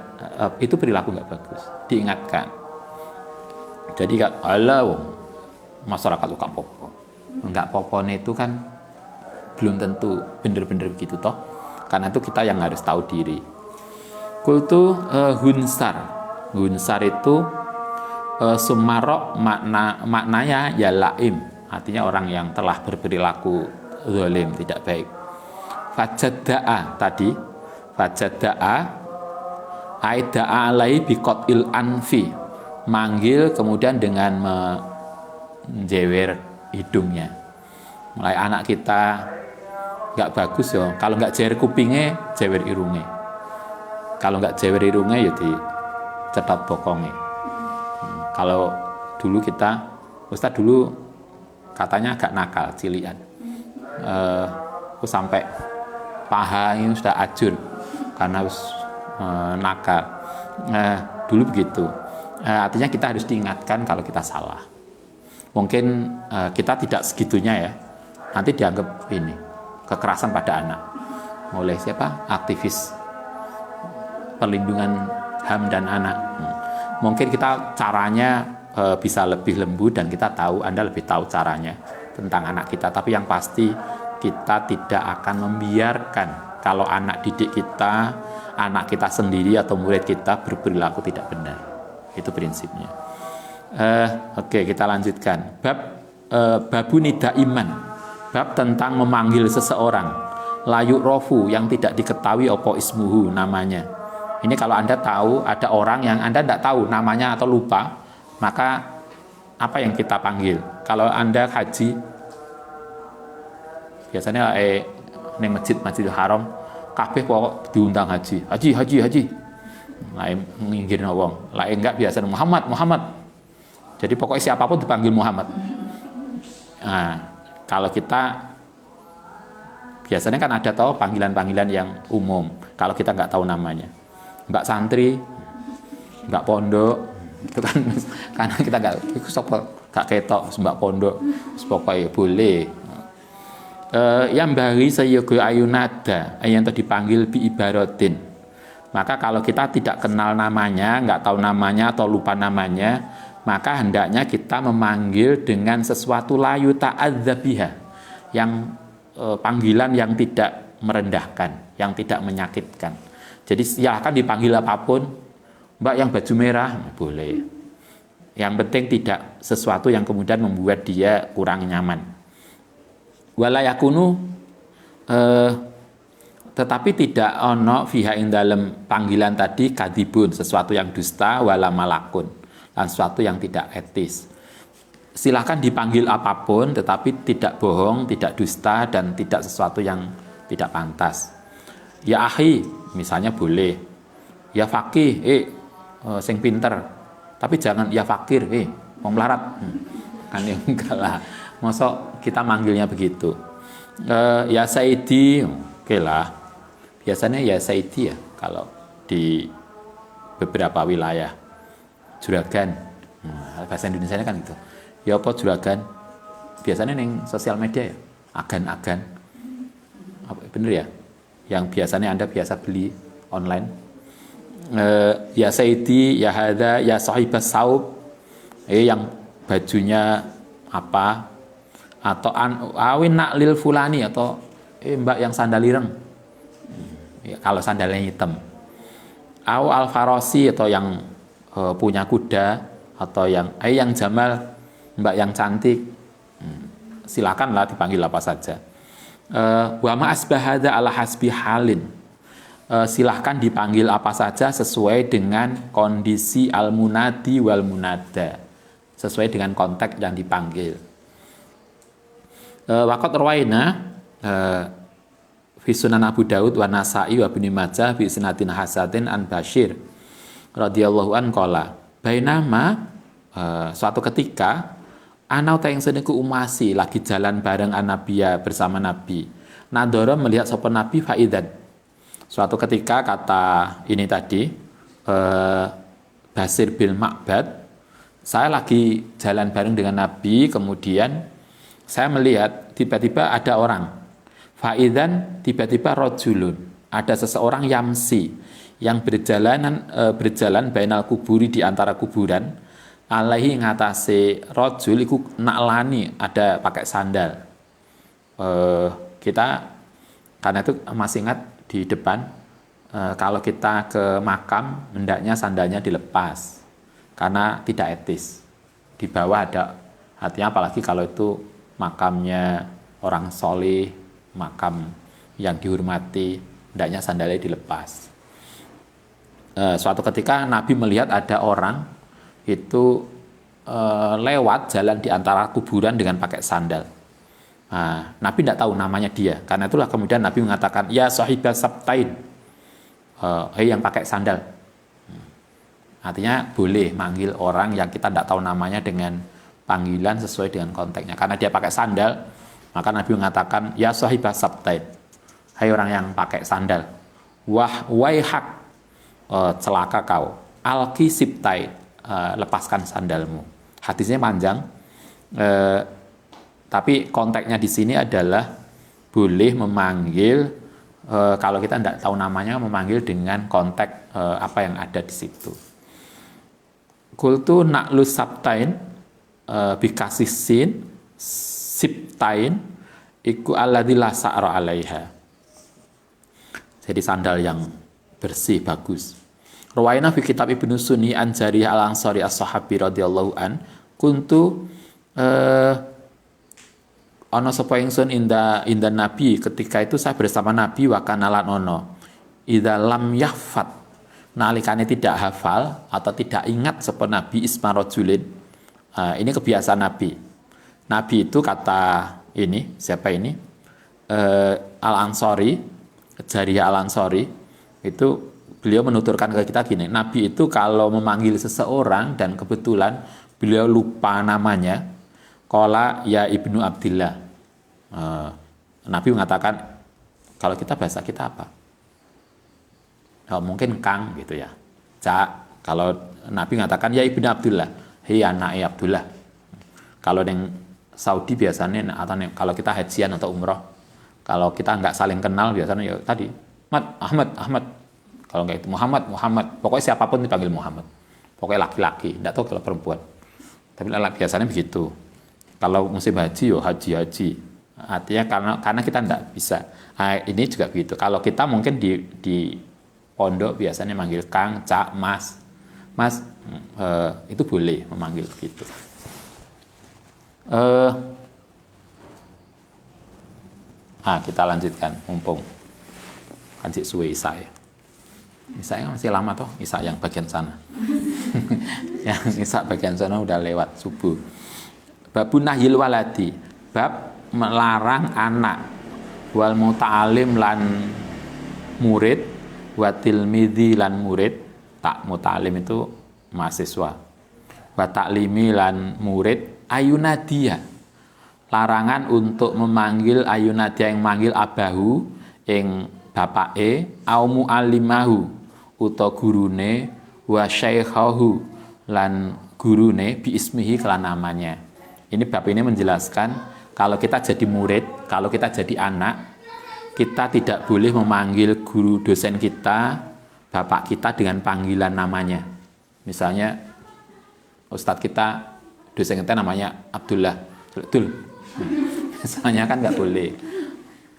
itu perilaku enggak bagus. Diingatkan. Jadi masyarakat itu enggak popo. Enggak popone itu kan belum tentu bener-bener begitu toh. Karena itu kita yang harus tahu diri. Kultu Hunsar itu sumarok maknanya ya laim, artinya orang yang telah berperilaku zalim, tidak baik. Fajada'a aida'a alai biqatil anfi, manggil kemudian dengan menjewer hidungnya. Mulai anak kita nggak bagus ya, kalau nggak jewer kupingnya, jewer irungnya. Kalau nggak jewer irungnya ya dicetot bokongnya. Kalau dulu Ustaz dulu katanya agak nakal, cilian. Sampai paha ini sudah ajur karena nakal. Dulu begitu. Artinya kita harus diingatkan kalau kita salah. Mungkin kita tidak segitunya ya. Nanti dianggap ini kekerasan pada anak. Oleh siapa? Aktivis perlindungan HAM dan anak. Mungkin kita caranya bisa lebih lembut dan kita tahu, Anda lebih tahu caranya tentang anak kita. Tapi yang pasti kita tidak akan membiarkan kalau anak didik kita, anak kita sendiri atau murid kita berperilaku tidak benar. Itu prinsipnya. Oke, kita lanjutkan. Babu nida iman. Bab tentang memanggil seseorang. Layuk rofu yang tidak diketahui opo ismuhu namanya. Ini kalau Anda tahu ada orang yang Anda tidak tahu namanya atau lupa, maka apa yang kita panggil? Kalau Anda haji, biasanya di masjid Haram, kabeh pokok diundang haji. Lain nginggirin wong, lain enggak biasa Muhammad. Jadi pokoknya siapapun dipanggil Muhammad. Nah, kalau kita biasanya kan ada tahu panggilan-panggilan yang umum. Kalau kita nggak tahu namanya. Mbak santri, Mbak pondok, itu kan karena kita nggak ketok Mbak pondok, pokoknya boleh. Yang bagi sayogo ayunada yang tadi dipanggil bi ibaratin. Maka kalau kita tidak kenal namanya, nggak tahu namanya atau lupa namanya, maka hendaknya kita memanggil dengan sesuatu layu ta'adzabiha, yang panggilan yang tidak merendahkan, yang tidak menyakitkan. Jadi silahkan dipanggil apapun, Mbak yang baju merah, boleh. Yang penting tidak sesuatu yang kemudian membuat dia kurang nyaman. Walayakunu, tetapi tidak ono fiha ing dalam panggilan tadi kadibun, sesuatu yang dusta, wala malakun, dan sesuatu yang tidak etis. Silahkan dipanggil apapun, tetapi tidak bohong, tidak dusta, dan tidak sesuatu yang tidak pantas. Ya akhi, misalnya boleh. Ya fakih, sing pinter. Tapi jangan ya fakir, wong melarat. Kan ya enggak lah. Masa kita manggilnya begitu. Ya Saidi, oke lah. Biasanya ya Saidi ya, kalau di beberapa wilayah. Juragan. Bahasa Indonesia kan gitu. Ya apa juragan? Biasanya neng sosial media ya, agan-agan. Bener ya? Yang biasanya Anda biasa beli online. Ya Saidi, ya Hada, ya Sahibas Saub. Yang bajunya apa? Atau awin naklil fulani, atau mbak yang sandal ireng. Ya, kalau sandalnya hitam. Al farosi, atau yang punya kuda, atau yang jamal, mbak yang cantik. Silakanlah dipanggil apa saja. Wa ma asbahada ala hasbi halin. Silahkan dipanggil apa saja sesuai dengan kondisi al-munadi wal munada, sesuai dengan konteks yang dipanggil. Waqat rawaina fi Sunan Abu Daud wa Nasa'i wa Ibnu Majah bi isnadin hasatin an Bashir radhiyallahu an qala bainama suatu ketika ana ta ing seneku umasi lagi jalan bareng Nabiya bersama Nabi. Nadoro melihat sapa Nabi faidan. Suatu ketika kata ini tadi Basir bin Ma'bad, saya lagi jalan bareng dengan Nabi, kemudian saya melihat tiba-tiba ada orang. Faidan tiba-tiba rojulun, ada seseorang yamsi yang berjalan bainal kuburi di antara kuburan, alaihi ngatasi rojul iku naklani, ada pakai sandal. Kita karena itu masih ingat di depan, kalau kita ke makam hendaknya sandalnya dilepas karena tidak etis. Di bawah ada, artinya apalagi kalau itu makamnya orang soleh, makam yang dihormati, hendaknya sandalnya dilepas. Suatu ketika Nabi melihat ada orang itu lewat jalan di antara kuburan dengan pakai sandal. Nah, Nabi tidak tahu namanya dia, karena itulah kemudian Nabi mengatakan ya sahibas sabtain, yang pakai sandal. Artinya boleh manggil orang yang kita tidak tahu namanya dengan panggilan sesuai dengan konteksnya. Karena dia pakai sandal, maka Nabi mengatakan ya sahibas sabtain, hai orang yang pakai sandal. Wah waihak, celaka kau. Alki sibtai, lepaskan sandalmu. Hadisnya panjang. Tapi konteksnya di sini adalah boleh memanggil, kalau kita tidak tahu namanya, memanggil dengan konteks apa yang ada di situ. Kultu naklus sabtain bikasisin sibtain iku alladzi la sa'ra 'alaiha. Jadi sandal yang bersih, bagus. Rawaina fi kitab Ibnu Sunni an Jariyah al-Ansari as-Sahabi radhiyallahu an kuntu ana sapa ingsun inda Nabi, ketika itu saya bersama Nabi wa kana lan ono idza lam yahfat, nalikane tidak hafal atau tidak ingat sapa Nabi isma rajulin. Ini kebiasaan Nabi. Nabi itu kata ini, siapa ini? Al-Ansari, Jariyah Al-Ansari, itu beliau menuturkan ke kita gini, Nabi itu kalau memanggil seseorang dan kebetulan beliau lupa namanya, qala ya Ibnu Abdillah. Nabi mengatakan, kalau kita bahasa kita apa? Mungkin Kang gitu ya. Cak, kalau Nabi mengatakan ya Ibnu Abdullah, hei anaknya Abdullah. Kalau yang Saudi biasanya, atau kalau kita hajian atau umroh, kalau kita nggak saling kenal biasanya ya tadi, Ahmad. Kalau nggak itu Muhammad. Pokoknya siapapun dipanggil Muhammad. Pokoknya laki-laki, nggak tahu kalau perempuan. Tapi biasanya begitu. Kalau musim haji, yo haji. Artinya karena kita nggak bisa. Nah, ini juga begitu. Kalau kita mungkin di pondok biasanya manggil Kang, Cak, Mas, itu boleh memanggil begitu. Kita lanjutkan, mumpung kan suwe Isa ya. Isa yang masih lama toh, Isa yang bagian sana. Yang Nisa bagian sana udah lewat subuh. Babun nahyil waladi, bab melarang anak, wal muta'alim lan murid, wa tilmidzi lan murid, tak muta'alim itu mahasiswa, wa ta'limi lan murid, ayunadia, larangan untuk memanggil ayunadia yang manggil abahu ing bapake, au mu'allimahu uta gurune, wa syaikhahu lan gurune bi ismihi kelan namanya. Ini bab ini menjelaskan kalau kita jadi murid, kalau kita jadi anak, kita tidak boleh memanggil guru dosen kita, bapak kita dengan panggilan namanya. Misalnya ustadz kita, dosen kita namanya Abdullah, Abdul. Misalnya kan nggak boleh.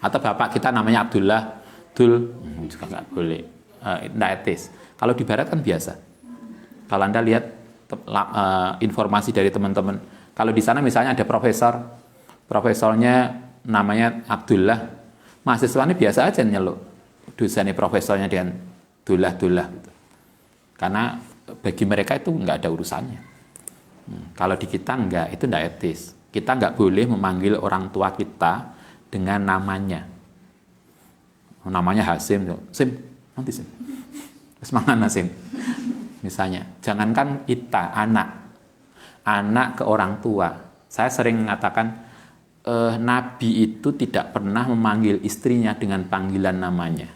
Atau bapak kita namanya Abdullah, Dul, juga nggak boleh. Nggak etis. Kalau di barat kan biasa. Kalau Anda lihat informasi dari teman-teman, kalau di sana misalnya ada profesornya namanya Abdullah, mahasiswanya biasa aja nyeluk dosennya profesornya dengan Dullah. Karena bagi mereka itu nggak ada urusannya. Kalau di kita nggak, itu nggak etis. Kita nggak boleh memanggil orang tua kita dengan namanya. Namanya Hasim, Sim, nanti Sim. Semangat Hasim. Misalnya, jangankan kita, anak ke orang tua. Saya sering mengatakan Nabi itu tidak pernah memanggil istrinya dengan panggilan namanya.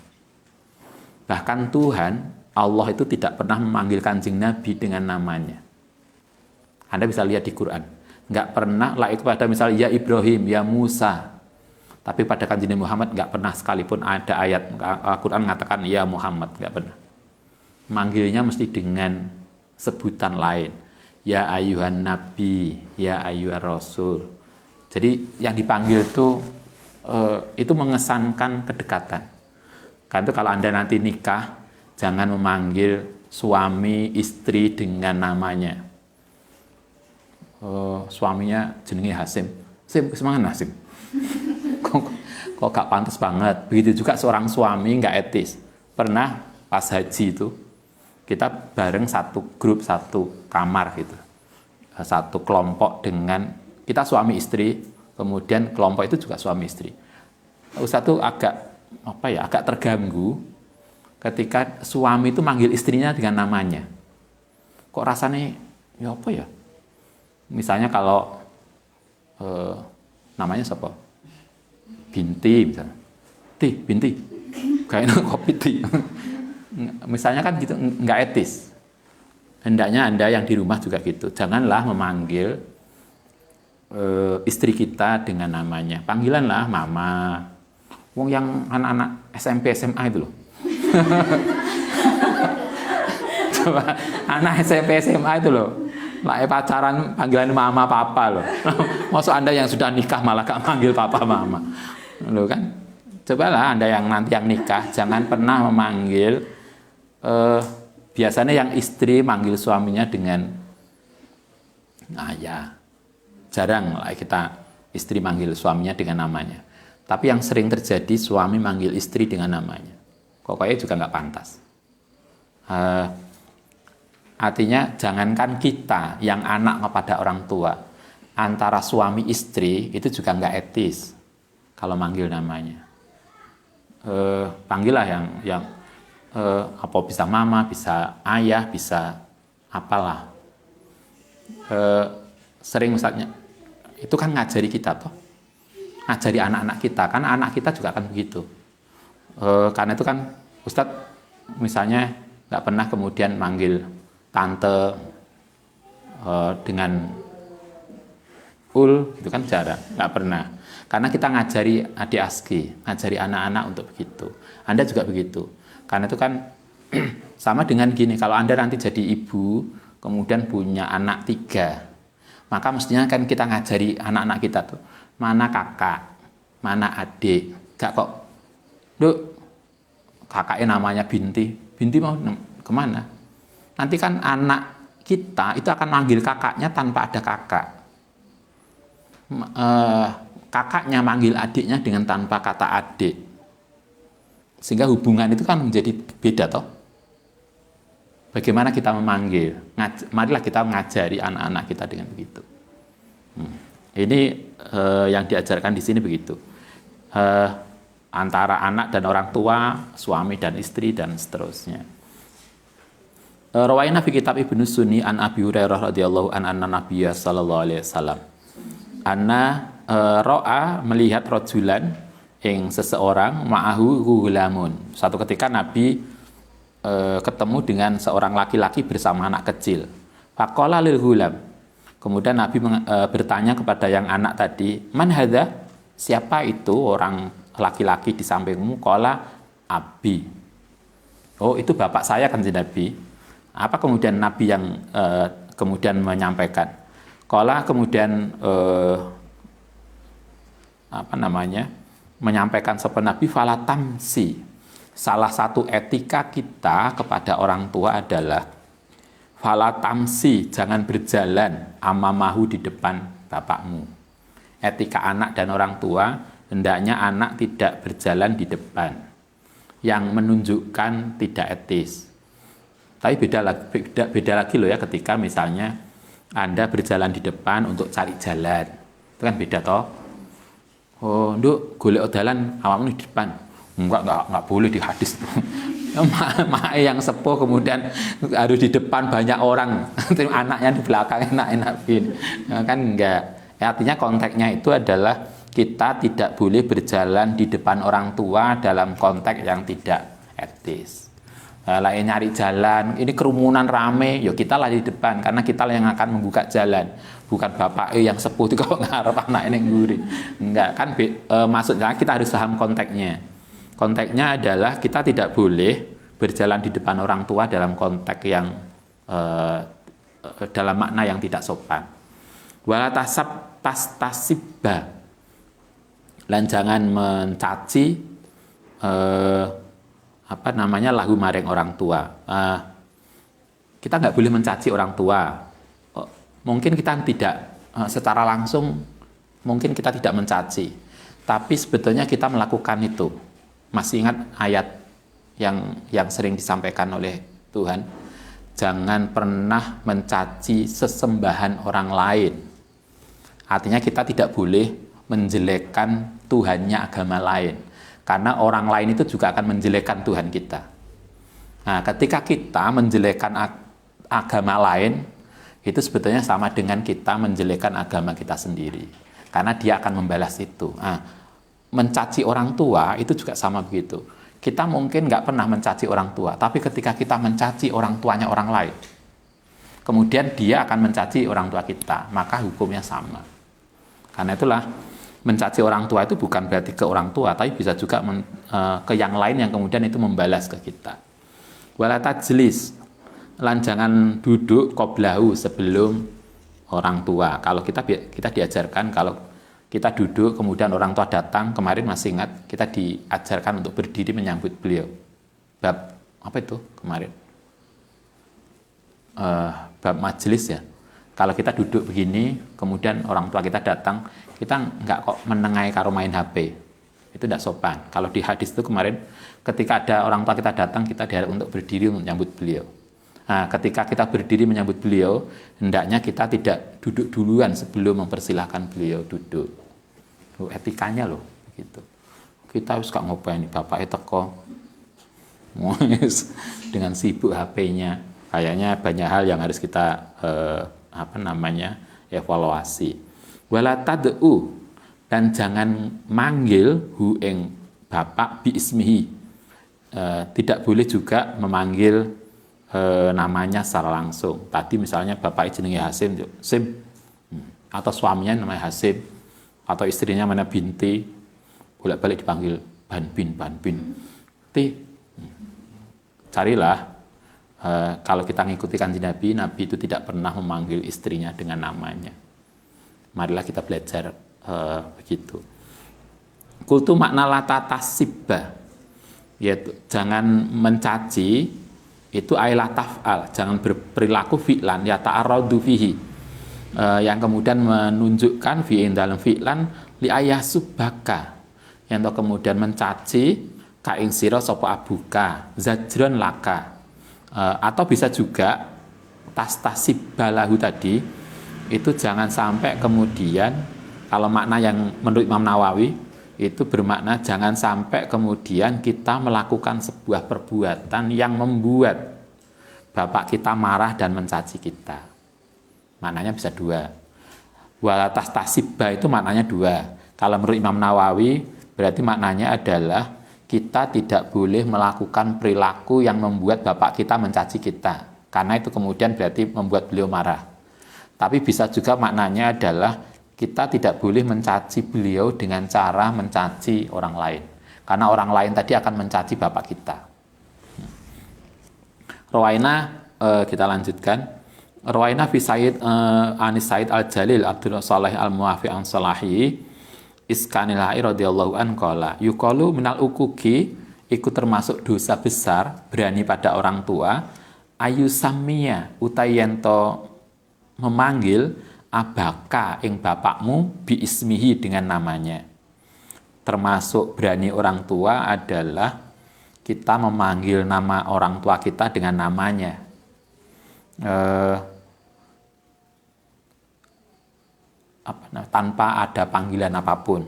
Bahkan Tuhan, Allah itu tidak pernah memanggil Kanjeng Nabi dengan namanya. Anda bisa lihat di Quran. Nggak pernah laik pada misalnya ya Ibrahim, ya Musa. Tapi pada Kanjeng Muhammad nggak pernah sekalipun ada ayat Al-Quran mengatakan ya Muhammad, nggak pernah. Manggilnya mesti dengan sebutan lain. Ya ayuhan nabi, ya ayuhan rasul. Jadi yang dipanggil itu mengesankan kedekatan. Karena itu kalau Anda nanti nikah, jangan memanggil suami istri dengan namanya. Suaminya jenenge Hasim. Sim, semangat Hasim. Kok gak pantas banget. Begitu juga seorang suami gak etis. Pernah pas haji itu, kita bareng satu grup, satu kamar gitu. Satu kelompok dengan kita suami istri, kemudian kelompok itu juga suami istri. Ustaz itu agak terganggu ketika suami itu manggil istrinya dengan namanya. Kok rasanya ya apa ya? Misalnya kalau namanya siapa? Binti misalnya. Binti. Kayaknya kopi ti. Misalnya kan gitu, nggak etis. Hendaknya Anda yang di rumah juga gitu. Janganlah memanggil istri kita dengan namanya. Panggilanlah mama. Wong yang anak-anak SMP SMA itu loh. Coba anak SMP SMA itu loh. Lah pacaran panggilan mama papa loh. Maksud Anda yang sudah nikah malah gak manggil papa mama. Loh kan? Cobalah Anda yang nanti yang nikah jangan pernah memanggil biasanya yang istri manggil suaminya dengan ayah. Jarang lah kita istri manggil suaminya dengan namanya. Tapi yang sering terjadi suami manggil istri dengan namanya. Pokoknya juga nggak pantas. Artinya jangankan kita yang anak kepada orang tua, antara suami istri itu juga nggak etis kalau manggil namanya. Panggillah yang apa bisa mama, bisa ayah, bisa apalah. Sering misalnya itu kan ngajari kita toh, ngajari anak-anak kita, karena anak kita juga akan begitu. Karena itu kan Ustadz misalnya nggak pernah kemudian manggil tante dengan itu kan jarang, nggak pernah. Karena kita ngajari adik Aski, ngajari anak-anak untuk begitu. Anda juga begitu. Karena itu kan sama dengan gini, kalau Anda nanti jadi ibu, kemudian punya anak 3, maka mestinya kan kita ngajari anak-anak kita tuh, mana kakak, mana adik. Gak kok, Duk, kakaknya namanya Binti mau kemana? Nanti kan anak kita itu akan manggil kakaknya tanpa ada kakak. Kakaknya manggil adiknya dengan tanpa kata adik. Sehingga hubungan itu kan menjadi beda toh. bagaimana kita memanggil. Marilah kita mengajari anak-anak kita dengan begitu. Ini yang diajarkan di sini begitu. Antara anak dan orang tua, suami dan istri, dan seterusnya. Rawaina fi kitab Ibnu Sunni an Abi Hurairah radhiyallahu anna Nabiyya sallallahu alaihi wasallam. Anna ro'a melihat rojulan yang seseorang ma'ahu gulamun. Suatu ketika Nabi ketemu dengan seorang laki-laki bersama anak kecil. Faqala lil gulam. Kemudian Nabi bertanya kepada yang anak tadi, man hadza? Siapa itu orang laki-laki di sampingmu? Qala abi. Oh, itu bapak saya kan Nabi. Apa kemudian Nabi yang kemudian menyampaikan? Qala kemudian menyampaikan seperti Nabi falatamsi. Salah satu etika kita kepada orang tua adalah falatamsi, jangan berjalan amamahu di depan bapakmu. Etika anak dan orang tua, hendaknya anak tidak berjalan di depan, yang menunjukkan tidak etis. Tapi beda lagi loh ya ketika misalnya Anda berjalan di depan untuk cari jalan. Itu kan beda toh. Oh, nduk golek dalan awakmu di depan. Enggak boleh di hadis. Mak yang sepuh kemudian harus di depan banyak orang, anaknya di belakang enak-enak kan enggak. Artinya konteksnya itu adalah kita tidak boleh berjalan di depan orang tua dalam konteks yang tidak etis. Lain nyari jalan, ini kerumunan rame, ya kita lah di depan karena kita yang akan membuka jalan, bukan bapak yang sepuh itu kalau ngarep anak ini nguri. Enggak kan, maksudnya kita harus paham konteksnya. Konteksnya adalah kita tidak boleh berjalan di depan orang tua dalam konteks yang dalam makna yang tidak sopan. Wala tasibba, dan jangan mencaci lahu maring orang tua. Kita nggak boleh mencaci orang tua. Mungkin kita tidak secara langsung, mungkin kita tidak mencaci, tapi sebetulnya kita melakukan itu. Masih ingat ayat yang sering disampaikan oleh Tuhan, jangan pernah mencaci sesembahan orang lain. Artinya kita tidak boleh menjelekkan Tuhannya agama lain. Karena orang lain itu juga akan menjelekkan Tuhan kita. Nah, ketika kita menjelekkan agama lain, itu sebetulnya sama dengan kita menjelekkan agama kita sendiri. Karena dia akan membalas itu. Nah, mencaci orang tua itu juga sama begitu. Kita mungkin nggak pernah mencaci orang tua, tapi ketika kita mencaci orang tuanya orang lain, kemudian dia akan mencaci orang tua kita, maka hukumnya sama. Karena itulah, mencaci orang tua itu bukan berarti ke orang tua, tapi bisa juga ke yang lain yang kemudian itu membalas ke kita. Wala tajlis, lan jangan duduk qoblahu sebelum orang tua. Kalau kita diajarkan kalau kita duduk kemudian orang tua datang, kemarin masih ingat kita diajarkan untuk berdiri menyambut beliau. Bab apa itu kemarin? Bab majelis ya. Kalau kita duduk begini, kemudian orang tua kita datang, kita nggak kok menengahi karo main HP. Itu tidak sopan. Kalau di hadis itu kemarin, ketika ada orang tua kita datang, kita diharap untuk berdiri untuk menyambut beliau. Nah, ketika kita berdiri menyambut beliau, hendaknya kita tidak duduk duluan sebelum mempersilahkan beliau duduk. Etikanya loh, gitu. Kita harus nggak ngopain nih, bapaknya teko, dengan sibuk HP-nya. Kayaknya banyak hal yang harus kita evaluasi. Wala tad'u, dan jangan manggil hu ing bapak bi ismihi. Tidak boleh juga memanggil namanya secara langsung. Tadi misalnya bapak jenenge Hasim, Sim, atau suaminya namanya Hasim, atau istrinya namanya Binti, bolak-balik dipanggil Banbin. Carilah. Kalau kita mengikuti kanjeng Nabi itu tidak pernah memanggil istrinya dengan namanya. Marilah kita belajar begitu. Kultu makna lata tasibba, yaitu jangan mencaci, itu ailah taf'al, jangan berperilaku fi'lan ya ta'arradu fihi, yang kemudian menunjukkan fi'in dalam fi'lan li ayah subaka, yang kemudian mencaci kaing sira sapa abuka zajron laka, Atau bisa juga tastasib balahu tadi itu jangan sampai kemudian, kalau makna yang menurut Imam Nawawi itu bermakna jangan sampai kemudian kita melakukan sebuah perbuatan yang membuat bapak kita marah dan mencaci kita. Maknanya bisa dua. Wala tastasibba itu maknanya dua. Kalau menurut Imam Nawawi berarti maknanya adalah kita tidak boleh melakukan perilaku yang membuat bapak kita mencaci kita, karena itu kemudian berarti membuat beliau marah. Tapi bisa juga maknanya adalah kita tidak boleh mencaci beliau dengan cara mencaci orang lain, karena orang lain tadi akan mencaci bapak kita. Rawaina, kita lanjutkan. Rawaina fi Said Anis Said Al-Jalil Abdul Saleh Al-Muwafi an Salahi Iskanilai radhiyallahu an qala yuqalu minal ukuki, ikut termasuk dosa besar berani pada orang tua, ayu samia utayento memanggil abaka ing bapakmu bi ismihi dengan namanya. Termasuk berani orang tua adalah kita memanggil nama orang tua kita dengan namanya. Tanpa ada panggilan apapun.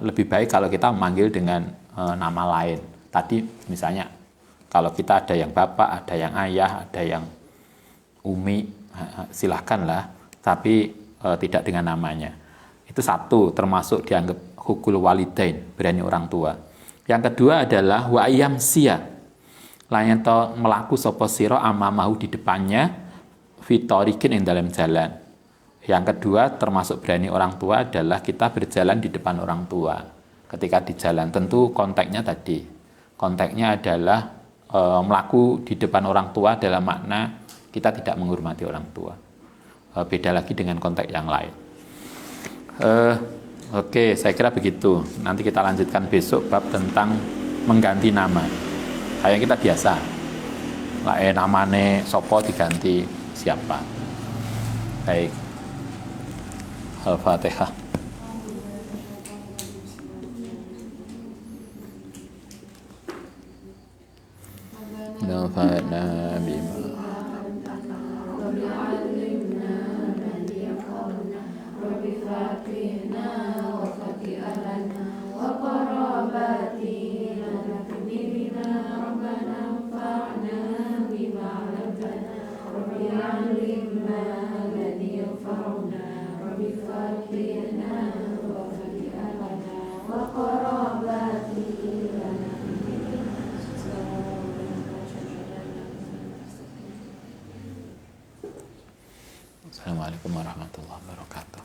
Lebih baik kalau kita memanggil dengan nama lain. Tadi misalnya kalau kita ada yang bapak, ada yang ayah, ada yang umi, silahkanlah, tapi tidak dengan namanya. Itu satu, termasuk dianggap hukul walidain, berani orang tua. Yang kedua adalah wa ayam sia, lain to melaku sopo siro amamahu di depannya, fitorikin yang dalam jalan. Yang kedua termasuk berani orang tua adalah kita berjalan di depan orang tua ketika di jalan. Tentu konteksnya tadi, konteksnya adalah melaku di depan orang tua dalam makna kita tidak menghormati orang tua. Beda lagi dengan konteks yang lain. Oke, saya kira begitu. Nanti kita lanjutkan besok bab tentang mengganti nama. Kayak kita biasa, namane sopo diganti siapa. Baik. Al-Fatihah. Nafa'na bima Assalamualaikum warahmatullahi wabarakatuh.